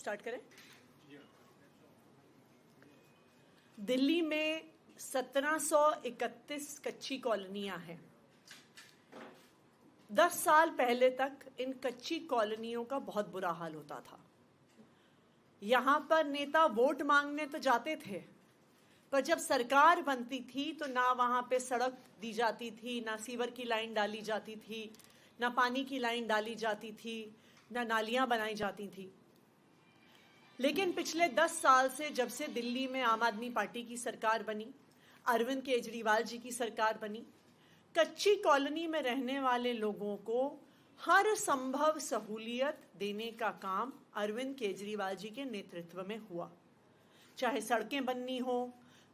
Start करें। दिल्ली में 1731 कच्ची कॉलोनियां हैं। 10 साल पहले तक इन कच्ची कॉलोनियों का बहुत बुरा हाल होता था। यहां पर नेता वोट मांगने तो जाते थे, पर जब सरकार बनती थी तो ना वहां पे सड़क दी जाती थी, ना सीवर की लाइन डाली जाती थी, ना पानी की लाइन डाली जाती थी, ना नालियां बनाई जाती थी। लेकिन पिछले 10 साल से, जब से दिल्ली में आम आदमी पार्टी की सरकार बनी, अरविंद केजरीवाल जी की सरकार बनी, कच्ची कॉलोनी में रहने वाले लोगों को हर संभव सहूलियत देने का काम अरविंद केजरीवाल जी के नेतृत्व में हुआ। चाहे सड़कें बननी हो,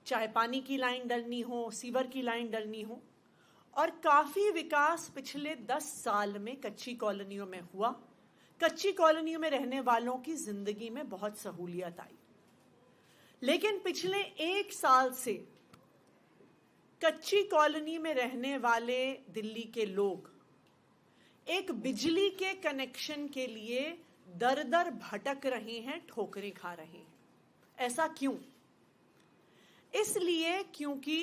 चाहे पानी की लाइन डलनी हो, सीवर की लाइन डलनी हो, और काफी विकास पिछले 10 साल में कच्ची कॉलोनियों में हुआ। कच्ची कॉलोनियों में रहने वालों की जिंदगी में बहुत सहूलियत आई। लेकिन पिछले 1 साल से कच्ची कॉलोनी में रहने वाले दिल्ली के लोग एक बिजली के कनेक्शन के लिए दर दर भटक रहे हैं, ठोकरें खा रहे हैं। ऐसा क्यों? इसलिए क्योंकि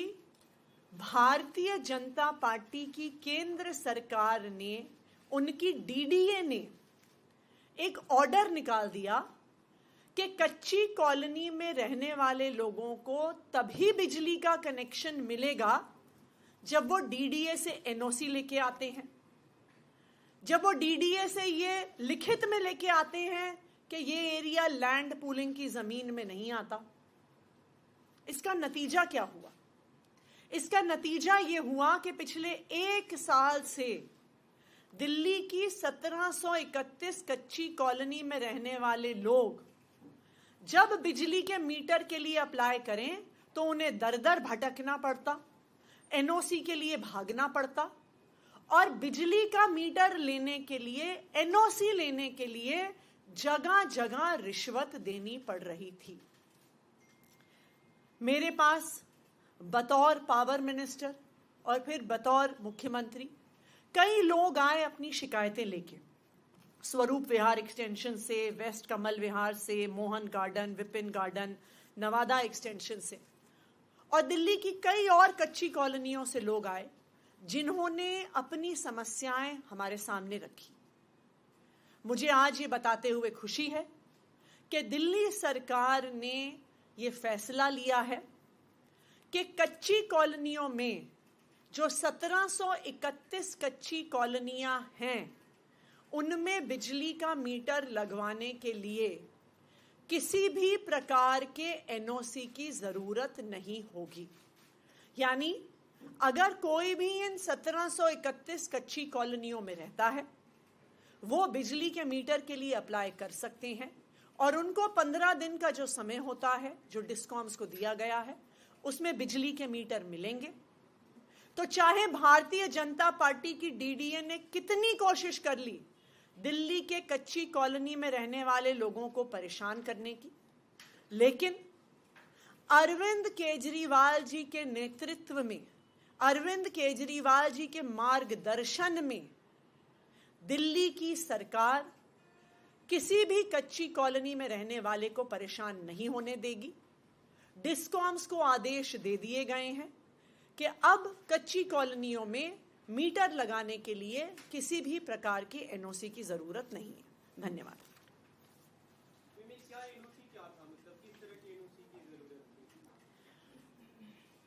भारतीय जनता पार्टी की केंद्र सरकार ने, उनकी डीडीए ने एक ऑर्डर निकाल दिया कि कच्ची कॉलोनी में रहने वाले लोगों को तभी बिजली का कनेक्शन मिलेगा जब वो डीडीए से एनओसी लेके आते हैं, जब वो डीडीए से ये लिखित में लेके आते हैं कि ये एरिया लैंड पूलिंग की जमीन में नहीं आता। इसका नतीजा क्या हुआ? इसका नतीजा ये हुआ कि पिछले 1 साल से दिल्ली की 1731 कच्ची कॉलोनी में रहने वाले लोग जब बिजली के मीटर के लिए अप्लाई करें तो उन्हें दर दर भटकना पड़ता, एनओसी के लिए भागना पड़ता, और बिजली का मीटर लेने के लिए, एनओसी लेने के लिए जगह जगह रिश्वत देनी पड़ रही थी। मेरे पास बतौर पावर मिनिस्टर और फिर बतौर मुख्यमंत्री कई लोग आए अपनी शिकायतें लेके, स्वरूप विहार एक्सटेंशन से, वेस्ट कमल विहार से, Mohan garden, Vipin garden, Nawada extension से, और दिल्ली की कई और कच्ची कॉलोनियों से लोग आए जिन्होंने अपनी समस्याएं हमारे सामने रखी। मुझे आज ये बताते हुए खुशी है कि दिल्ली सरकार ने ये फैसला लिया है कि कच्ची कॉलोनियों में जो 1731 कच्ची कॉलोनियां हैं, उनमें बिजली का मीटर लगवाने के लिए किसी भी प्रकार के एनओसी की जरूरत नहीं होगी। यानी अगर कोई भी इन 1731 कच्ची कॉलोनियों में रहता है, वो बिजली के मीटर के लिए अप्लाई कर सकते हैं, और उनको 15 दिन का जो समय होता है, जो डिस्कॉम्स को दिया गया है, उसमें बिजली के मीटर मिलेंगे। तो चाहे भारतीय जनता पार्टी की डीडीए ने कितनी कोशिश कर ली दिल्ली के कच्ची कॉलोनी में रहने वाले लोगों को परेशान करने की, लेकिन अरविंद केजरीवाल जी के नेतृत्व में, अरविंद केजरीवाल जी के मार्गदर्शन में दिल्ली की सरकार किसी भी कच्ची कॉलोनी में रहने वाले को परेशान नहीं होने देगी। डिस्कॉम्स को आदेश दे दिए गए हैं कि अब कच्ची कॉलोनियों में मीटर लगाने के लिए किसी भी प्रकार की एनओसी की जरूरत नहीं है। धन्यवाद।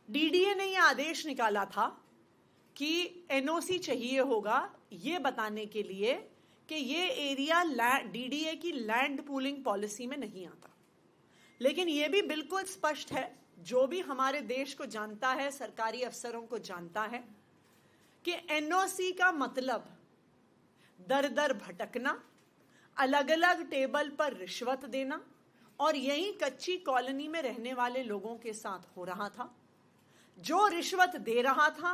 डीडीए ने यह आदेश निकाला था कि एनओसी चाहिए होगा ये बताने के लिए कि ये एरिया डीडीए की लैंड पूलिंग पॉलिसी में नहीं आता। लेकिन यह भी बिल्कुल स्पष्ट है, जो भी हमारे देश को जानता है, सरकारी अफसरों को जानता है, कि एनओसी का मतलब दर दर भटकना, अलग अलग टेबल पर रिश्वत देना, और यही कच्ची कॉलोनी में रहने वाले लोगों के साथ हो रहा था। जो रिश्वत दे रहा था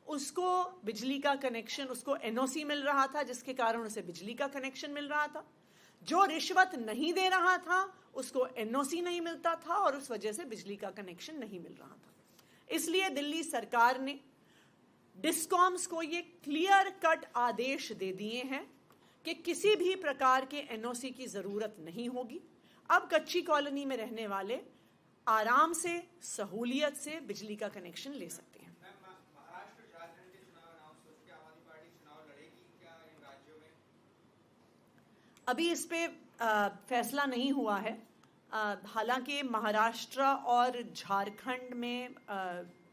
उसको बिजली का कनेक्शन, उसको एनओसी मिल रहा था, जिसके कारण उसे बिजली का कनेक्शन मिल रहा था। जो रिश्वत नहीं दे रहा था उसको एनओसी नहीं मिलता था, और उस वजह से बिजली का कनेक्शन नहीं मिल रहा था। इसलिए दिल्ली सरकार ने डिस्कॉम्स को ये क्लियर कट आदेश दे दिए हैं कि किसी भी प्रकार के एनओसी की जरूरत नहीं होगी। अब कच्ची कॉलोनी में रहने वाले आराम से, सहूलियत से बिजली का कनेक्शन ले सकते हैं। महाराष्ट्र, झारखंड के चुनाव अनाउंस हो चुके, आम आदमी पार्टी चुनाव लड़ेगी क्या इन राज्यों में? अभी इस पे फैसला नहीं हुआ है। हालांकि महाराष्ट्र और झारखंड में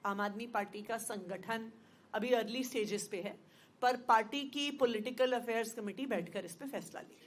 आम आदमी पार्टी का संगठन अभी अर्ली स्टेजेस पे है, पर पार्टी की पॉलिटिकल अफेयर्स कमेटी बैठकर इस पे फैसला लेगी।